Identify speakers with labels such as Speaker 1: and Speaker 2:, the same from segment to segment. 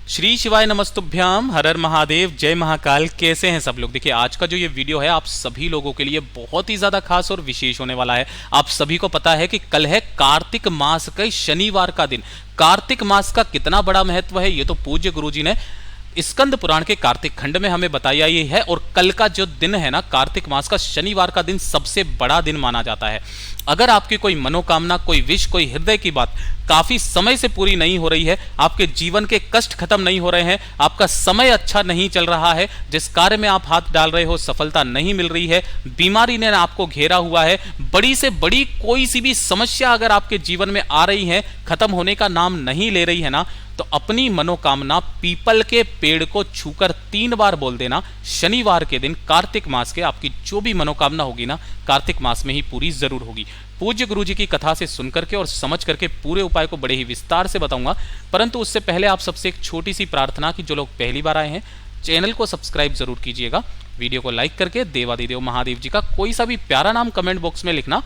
Speaker 1: श्री शिवाय नमस्तुभ्याम, हर हर महादेव, जय महाकाल। कैसे हैं सब लोग? देखिए, आज का जो ये वीडियो है आप सभी लोगों के लिए बहुत ही ज़्यादा खास और विशेष होने वाला है। आप सभी को पता है कि कल है कार्तिक मास का शनिवार का दिन। कार्तिक मास का कितना बड़ा महत्व है ये तो पूज्य गुरुजी ने स्कंद पुराण के कार्तिक खंड में हमें बताया ही है। और कल का जो दिन है ना, कार्तिक मास का शनिवार का दिन सबसे बड़ा दिन माना जाता है। अगर आपकी कोई मनोकामना, कोई विश, कोई हृदय की बात काफी समय से पूरी नहीं हो रही है, आपके जीवन के कष्ट खत्म नहीं हो रहे हैं, आपका समय अच्छा नहीं चल रहा है, जिस कार्य में आप हाथ डाल रहे हो सफलता नहीं मिल रही है, बीमारी ने आपको घेरा हुआ है, बड़ी से बड़ी कोई सी भी समस्या अगर आपके जीवन में आ रही है, खत्म होने का नाम नहीं ले रही है ना, तो अपनी मनोकामना पीपल के पेड़ को छूकर 3 बार बोल देना। शनिवार के दिन कार्तिक मास के आपकी जो भी मनोकामना होगी ना, कार्तिक मास में ही पूरी जरूर होगी। पूज्य गुरुजी की कथा से सुन करके और समझ करके पूरे उपाय को बड़े ही विस्तार से बताऊंगा। परंतु उससे पहले आप सबसे एक छोटी सी प्रार्थना कि जो लोग पहली बार आए हैं चैनल को सब्सक्राइब जरूर कीजिएगा। वीडियो को लाइक करके देवादिदेव महादेव जी का कोई सा भी प्यारा नाम कमेंट बॉक्स में लिखना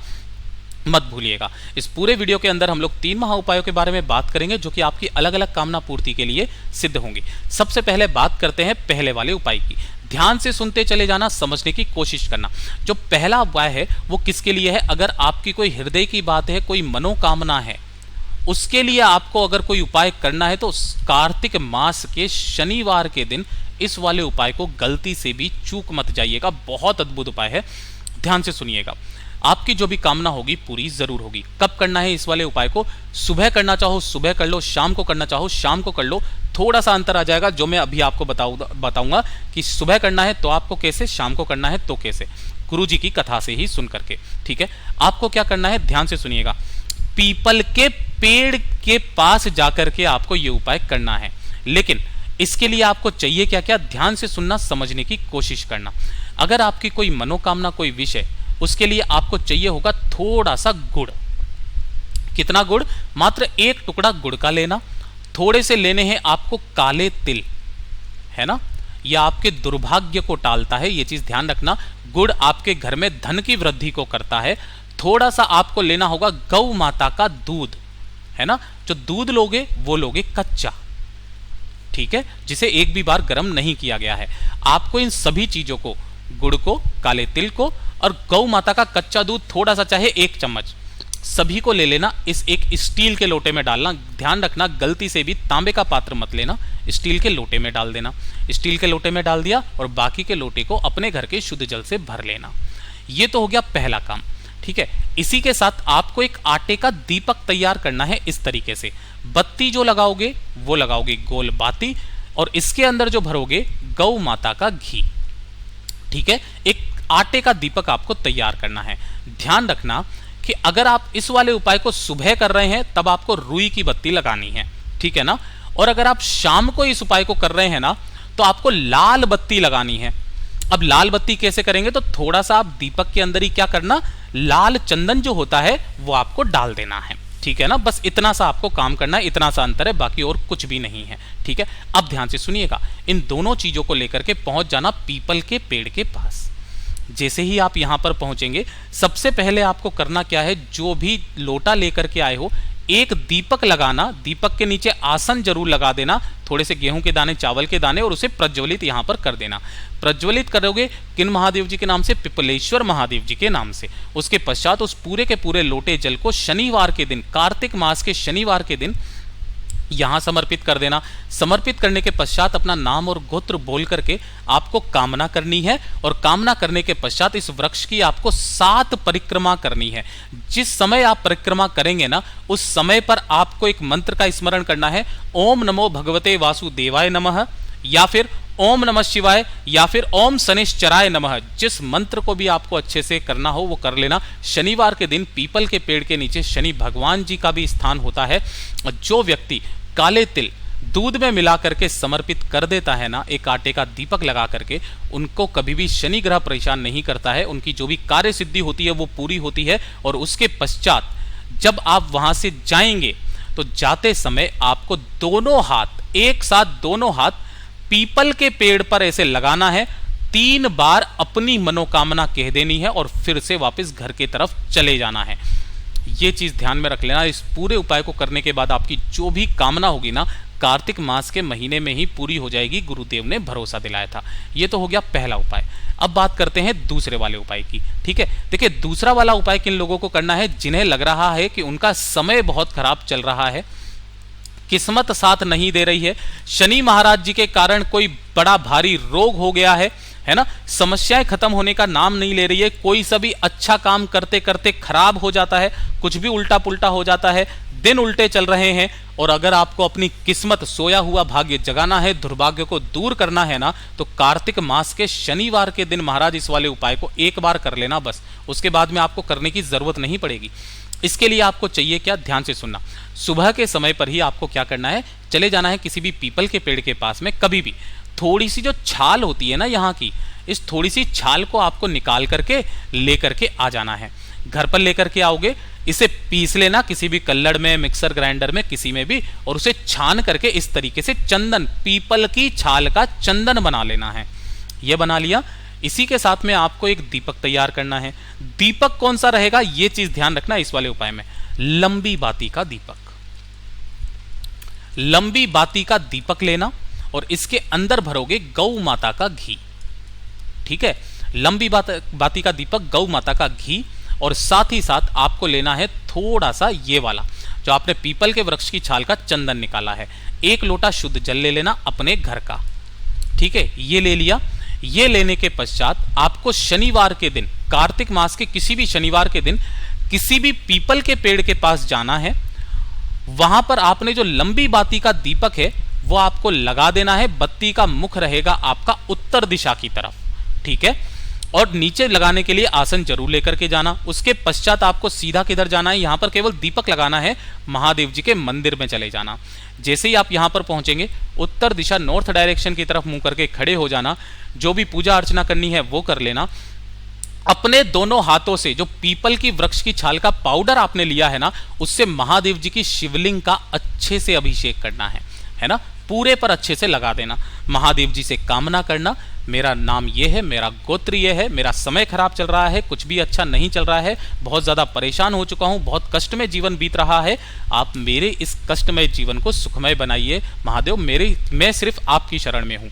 Speaker 1: मत भूलिएगा। इस पूरे वीडियो के अंदर हम लोग 3 महा उपायों के बारे में बात करेंगे जो कि आपकी अलग अलग कामना पूर्ति के लिए सिद्ध होंगे। सबसे पहले बात करते हैं पहले वाले उपाय की। ध्यान से सुनते चले जाना, समझने की कोशिश करना। जो पहला उपाय है वो किसके लिए है? अगर आपकी कोई हृदय की बात है, कोई मनोकामना है, उसके लिए आपको अगर कोई उपाय करना है तो कार्तिक मास के शनिवार के दिन इस वाले उपाय को गलती से भी चूक मत जाइएगा। बहुत अद्भुत उपाय है, ध्यान से सुनिएगा। आपकी जो भी कामना होगी पूरी जरूर होगी। कब करना है इस वाले उपाय को? सुबह करना चाहो सुबह कर लो, शाम को करना चाहो शाम को कर लो। थोड़ा सा अंतर आ जाएगा जो मैं अभी आपको बताऊंगा कि सुबह करना है तो आपको कैसे, शाम को करना है तो कैसे, गुरुजी की कथा से ही सुन करके। ठीक है, आपको क्या करना है ध्यान से सुनिएगा। पीपल के पेड़ के पास जाकर के आपको यह उपाय करना है। लेकिन इसके लिए आपको चाहिए क्या क्या? ध्यान से सुनना, समझने की कोशिश करना। अगर आपकी कोई मनोकामना, कोई विषय, उसके लिए आपको चाहिए होगा थोड़ा सा गुड़। कितना गुड़? मात्र 1 टुकड़ा गुड़ का लेना। थोड़े से लेने हैं आपको काले तिल, है ना, यह आपके दुर्भाग्य को टालता है, यह चीज ध्यान रखना। गुड़ आपके घर में धन की वृद्धि को करता है। थोड़ा सा आपको लेना होगा गौ माता का दूध, है ना। जो दूध लोगे वो लोगे कच्चा, ठीक है, जिसे एक भी बार गर्म नहीं किया गया है। आपको इन सभी चीजों को, गुड़ को, काले तिल को और गौ माता का कच्चा दूध थोड़ा सा, चाहे 1 चम्मच, सभी को ले लेना। इस एक स्टील के लोटे में डालना। ध्यान रखना गलती से भी तांबे का पात्र मत लेना, स्टील के लोटे में डाल देना। स्टील के लोटे में डाल दिया और बाकी के लोटे को अपने घर के शुद्ध जल से भर लेना। ये तो हो गया पहला काम, ठीक है। इसी के साथ आपको एक आटे का दीपक तैयार करना है। इस तरीके से बत्ती जो लगाओगे वो लगाओगे गोल बाती, और इसके अंदर जो भरोगे गौ माता का घी, ठीक है। एक आटे का दीपक आपको तैयार करना है। ध्यान रखना कि अगर आप इस वाले उपाय को सुबह कर रहे हैं तब आपको रुई की बत्ती लगानी है, ठीक है ना। और अगर आप शाम को इस उपाय को कर रहे हैं ना, तो आपको लाल बत्ती लगानी है। अब लाल बत्ती कैसे करेंगे? तो थोड़ा सा आप दीपक के अंदर ही क्या करना, लाल चंदन जो होता है वो आपको डाल देना है, ठीक है ना। बस इतना सा आपको काम करना है, इतना सा अंतर है, बाकी और कुछ भी नहीं है, ठीक है। अब ध्यान से सुनिएगा, इन दोनों चीजों को लेकर के पहुंच जाना पीपल के पेड़ के पास। जैसे ही आप यहां पर पहुंचेंगे, सबसे पहले आपको करना क्या है, जो भी लोटा लेकर के आए हो, एक दीपक लगाना। दीपक के नीचे आसन जरूर लगा देना, थोड़े से गेहूं के दाने, चावल के दाने, और उसे प्रज्वलित यहां पर कर देना। प्रज्वलित करोगे किन महादेव जी के नाम से? पिपलेश्वर महादेव जी के नाम से। उसके पश्चात उस पूरे के पूरे लोटे जल को शनिवार के दिन, कार्तिक मास के शनिवार के दिन यहां समर्पित कर देना। समर्पित करने के पश्चात अपना नाम और गोत्र बोल करके आपको कामना करनी है, और कामना करने के पश्चात इस वृक्ष की आपको 7 परिक्रमा करनी है। जिस समय आप परिक्रमा करेंगे ना, उस समय पर आपको एक मंत्र का स्मरण करना है। ओम नमो भगवते वासुदेवाय नमः, या फिर ओम नमः शिवाय, या फिर ओम शनिश्चराय नमः। जिस मंत्र को भी आपको अच्छे से करना हो वो कर लेना। शनिवार के दिन पीपल के पेड़ के नीचे शनि भगवान जी का भी स्थान होता है। जो व्यक्ति काले तिल दूध में मिला करके समर्पित कर देता है ना, एक आटे का दीपक लगा करके, उनको कभी भी शनि ग्रह परेशान नहीं करता है। उनकी जो भी कार्य सिद्धि होती है वो पूरी होती है। और उसके पश्चात जब आप वहां से जाएंगे तो जाते समय आपको दोनों हाथ, एक साथ दोनों हाथ पीपल के पेड़ पर ऐसे लगाना है। 3 बार अपनी मनोकामना कह देनी है और फिर से वापस घर की तरफ चले जाना है। ये चीज ध्यान में रख लेना। इस पूरे उपाय को करने के बाद आपकी जो भी कामना होगी ना, कार्तिक मास के महीने में ही पूरी हो जाएगी, गुरुदेव ने भरोसा दिलाया था। ये तो हो गया पहला उपाय। अब बात करते हैं दूसरे वाले उपाय की। ठीक है, देखिए दूसरा वाला उपाय किन लोगों को करना है, जिन्हें लग रहा है कि उनका समय बहुत खराब चल रहा है, किस्मत साथ नहीं दे रही है, शनि महाराज जी के कारण कोई बड़ा भारी रोग हो गया है ना, समस्याएं खत्म होने का नाम नहीं ले रही है, कोई सभी अच्छा काम करते करते खराब हो जाता है, कुछ भी उल्टा पुल्टा हो जाता है, दिन उल्टे चल रहे हैं। और अगर आपको अपनी किस्मत, सोया हुआ भाग्य जगाना है, दुर्भाग्य को दूर करना है ना, तो कार्तिक मास के शनिवार के दिन महाराज इस वाले उपाय को एक बार कर लेना बस, उसके बाद में आपको करने की जरूरत नहीं पड़ेगी। इसके लिए आपको चाहिए क्या, ध्यान से सुनना। सुबह के समय पर ही आपको क्या करना है, चले जाना है किसी भी पीपल के पेड़ के पास में, कभी भी थोड़ी सी जो छाल होती है ना यहाँ की, इस थोड़ी सी छाल को आपको निकाल करके लेकर के आ जाना है। घर पर लेकर के आओगे, इसे पीस लेना किसी भी कल्लड़ में, मिक्सर ग्राइंडर में, किसी में भी, और उसे छान करके इस तरीके से चंदन, पीपल की छाल का चंदन बना लेना है। यह बना लिया। इसी के साथ में आपको एक दीपक तैयार करना है। दीपक कौन सा रहेगा, यह चीज ध्यान रखना इस वाले उपाय में, लंबी बाती का दीपक। लंबी बाती का दीपक लेना और इसके अंदर भरोगे गौ माता का घी। ठीक है, लंबी बाती का दीपक, गौ माता का घी, और साथ ही साथ आपको लेना है थोड़ा सा ये वाला जो आपने पीपल के वृक्ष की छाल का चंदन निकाला है, 1 लोटा शुद्ध जल ले लेना अपने घर का। ठीक है, ये ले लिया। ये लेने के पश्चात आपको शनिवार के दिन, कार्तिक मास के किसी भी शनिवार के दिन, किसी भी पीपल के पेड़ के पास जाना है। वहां पर आपने जो लंबी बाती का दीपक है वो आपको लगा देना है। बत्ती का मुख रहेगा आपका उत्तर दिशा की तरफ। ठीक है, और नीचे लगाने के लिए आसन जरूर लेकर के जाना। उसके पश्चात आपको सीधा किधर जाना है, यहां पर केवल दीपक लगाना है, महादेव जी के मंदिर में चले जाना। जैसे ही आप यहां पर पहुंचेंगे, उत्तर दिशा, नॉर्थ डायरेक्शन की तरफ मुंह करके खड़े हो जाना। जो भी पूजा अर्चना करनी है वो कर लेना। अपने दोनों हाथों से जो पीपल की वृक्ष की छाल का पाउडर आपने लिया है ना, उससे महादेव जी की शिवलिंग का अच्छे से अभिषेक करना है ना, पूरे पर अच्छे से लगा देना। महादेव जी से कामना करना, मेरा नाम ये है, मेरा गोत्र ये है, मेरा समय खराब चल रहा है, कुछ भी अच्छा नहीं चल रहा है, बहुत ज़्यादा परेशान हो चुका हूँ, बहुत कष्ट में जीवन बीत रहा है, आप मेरे इस कष्टमय जीवन को सुखमय बनाइए महादेव, मैं सिर्फ आपकी शरण में हूँ,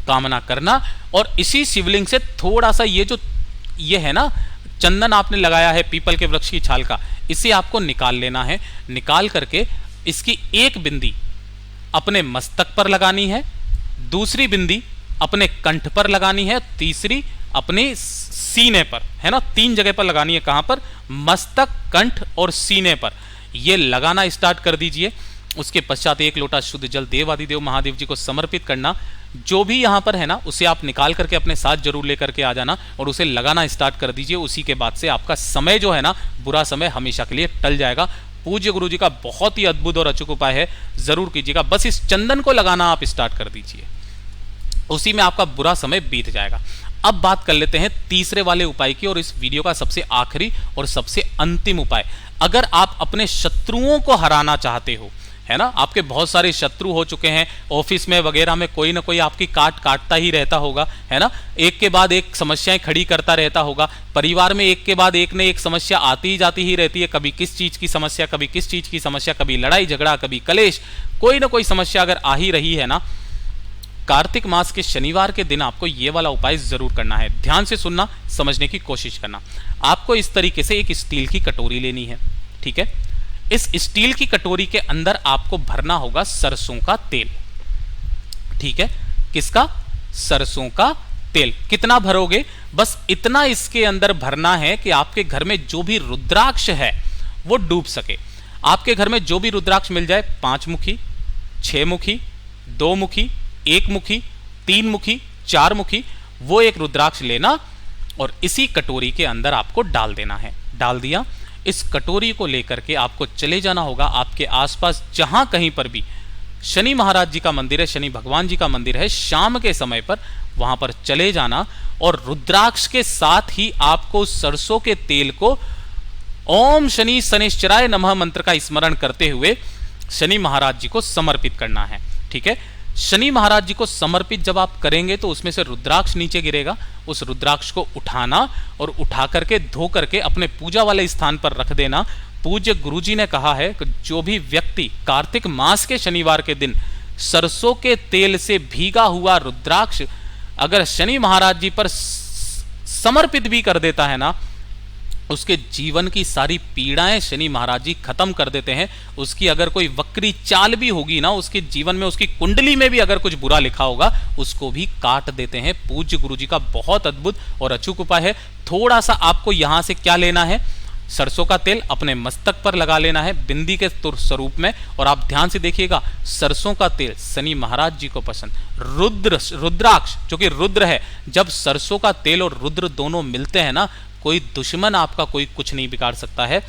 Speaker 1: कामना करना। और इसी शिवलिंग से थोड़ा सा ये है ना चंदन आपने लगाया है पीपल के वृक्ष की छाल का, इसे आपको निकाल लेना है। निकाल करके इसकी एक बिंदी अपने मस्तक पर लगानी है, दूसरी बिंदी अपने कंठ पर लगानी है, तीसरी अपने सीने पर, है ना, 3 जगह पर लगानी है। कहां पर, मस्तक, कंठ और सीने पर। ये लगाना स्टार्ट कर दीजिए। उसके पश्चात 1 लोटा शुद्ध जल देवादिदेव महादेव जी को समर्पित करना। जो भी यहां पर है ना, उसे आप निकाल करके अपने साथ जरूर लेकर के आ जाना और उसे लगाना स्टार्ट कर दीजिए। उसी के बाद से आपका समय जो है ना, बुरा समय हमेशा के लिए टल जाएगा। पूज्य गुरु जी का बहुत ही अद्भुत और अचूक उपाय है, जरूर कीजिएगा। बस इस चंदन को लगाना आप स्टार्ट कर दीजिए, उसी में आपका बुरा समय बीत जाएगा। अब बात कर लेते हैं तीसरे वाले उपाय की, और इस वीडियो का सबसे आखिरी और सबसे अंतिम उपाय। अगर आप अपने शत्रुओं को हराना चाहते हो, है ना, आपके बहुत सारे शत्रु हो चुके हैं, ऑफिस में वगैरह में कोई ना कोई आपकी काटता ही रहता होगा, है ना, एक के बाद एक समस्याएं खड़ी करता रहता होगा, परिवार में एक के बाद एक ने एक समस्या आती ही जाती ही रहती है, कभी किस चीज की समस्या, कभी किस चीज की समस्या, कभी लड़ाई झगड़ा, कभी कलेश, कोई ना कोई समस्या अगर आ ही रही है ना, कार्तिक मास के शनिवार के दिन आपको ये वाला उपाय जरूर करना है। ध्यान से सुनना, समझने की कोशिश करना। आपको इस तरीके से एक स्टील की कटोरी लेनी है। ठीक है, इस स्टील की कटोरी के अंदर आपको भरना होगा सरसों का तेल। ठीक है, किसका, सरसों का तेल। कितना भरोगे, बस इतना इसके अंदर भरना है कि आपके घर में जो भी रुद्राक्ष है वो डूब सके। आपके घर में जो भी रुद्राक्ष मिल जाए, 5 मुखी, 6 मुखी, 2 मुखी, 1 मुखी, 3 मुखी, 4 मुखी, वो एक रुद्राक्ष लेना और इसी कटोरी के अंदर आपको डाल देना है। डाल दिया, इस कटोरी को लेकर के आपको चले जाना होगा आपके आसपास जहां कहीं पर भी शनि महाराज जी का मंदिर है, शनि भगवान जी का मंदिर है, शाम के समय पर वहां पर चले जाना और रुद्राक्ष के साथ ही आपको सरसों के तेल को ओम शनि शनिश्चराय नमः मंत्र का स्मरण करते हुए शनि महाराज जी को समर्पित करना है। ठीक है, शनि महाराज जी को समर्पित जब आप करेंगे तो उसमें से रुद्राक्ष नीचे गिरेगा, उस रुद्राक्ष को उठाना और उठा करके धो करके अपने पूजा वाले स्थान पर रख देना। पूज्य गुरुजी ने कहा है कि जो भी व्यक्ति कार्तिक मास के शनिवार के दिन सरसों के तेल से भीगा हुआ रुद्राक्ष अगर शनि महाराज जी पर समर्पित भी कर देता है ना, उसके जीवन की सारी पीड़ाएं शनि महाराज जी खत्म कर देते हैं। उसकी अगर कोई वक्री चाल भी होगी ना, उसके जीवन में, उसकी कुंडली में भी अगर कुछ बुरा लिखा होगा, उसको भी काट देते हैं। पूज्य गुरु जी का बहुत अद्भुत और अचूक उपाय है। थोड़ा सा आपको यहां से क्या लेना है, सरसों का तेल अपने मस्तक पर लगा लेना है बिंदी के स्वरूप में, और आप ध्यान से देखिएगा, सरसों का तेल शनि महाराज जी को पसंद। रुद्राक्ष जो कि रुद्र है, जब सरसों का तेल और रुद्र दोनों मिलते हैं ना, कोई दुश्मन आपका कोई कुछ नहीं बिगाड़ सकता है।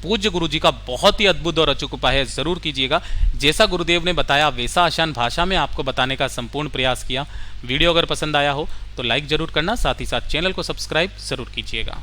Speaker 1: पूज्य गुरु जी का बहुत ही अद्भुत और अचूक उपाय है, जरूर कीजिएगा। जैसा गुरुदेव ने बताया वैसा आसान भाषा में आपको बताने का संपूर्ण प्रयास किया। वीडियो अगर पसंद आया हो तो लाइक जरूर करना, साथ ही साथ चैनल को सब्सक्राइब जरूर कीजिएगा।